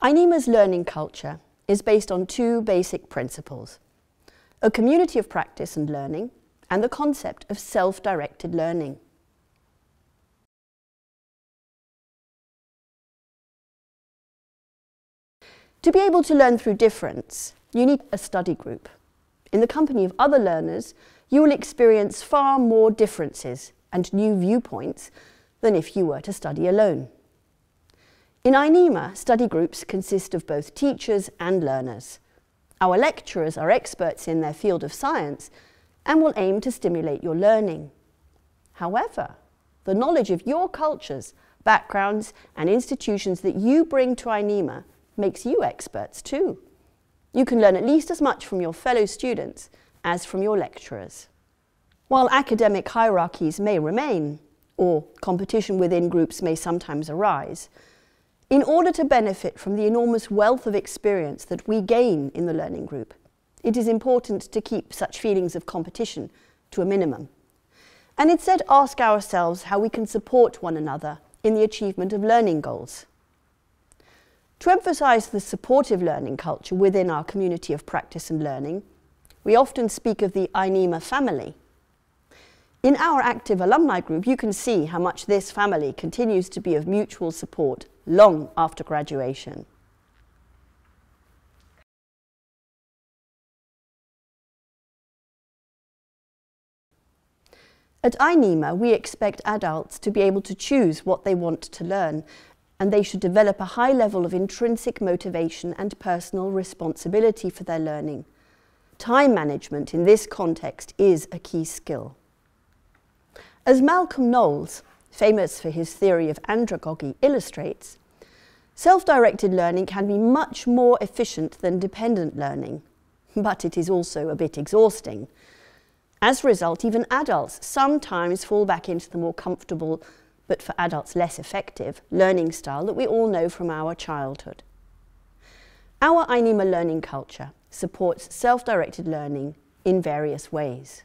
INEMA's learning culture is based on two basic principles: a community of practice and learning, and the concept of self-directed learning. To be able to learn through difference, you need a study group. In the company of other learners, you will experience far more differences and new viewpoints than if you were to study alone. In INEMA, study groups consist of both teachers and learners. Our lecturers are experts in their field of science and will aim to stimulate your learning. However, the knowledge of your cultures, backgrounds and institutions that you bring to INEMA makes you experts too. You can learn at least as much from your fellow students as from your lecturers. While academic hierarchies may remain, or competition within groups may sometimes arise, in order to benefit from the enormous wealth of experience that we gain in the learning group, it is important to keep such feelings of competition to a minimum, and instead ask ourselves how we can support one another in the achievement of learning goals. To emphasize the supportive learning culture within our community of practice and learning, we often speak of the INEMA family. In our active alumni group, you can see how much this family continues to be of mutual support long after graduation. At INEMA, we expect adults to be able to choose what they want to learn, and they should develop a high level of intrinsic motivation and personal responsibility for their learning. Time management in this context is a key skill. As Malcolm Knowles, famous for his theory of andragogy, illustrates, self-directed learning can be much more efficient than dependent learning, but it is also a bit exhausting. As a result, even adults sometimes fall back into the more comfortable, but for adults less effective, learning style that we all know from our childhood. Our INEMA learning culture supports self-directed learning in various ways.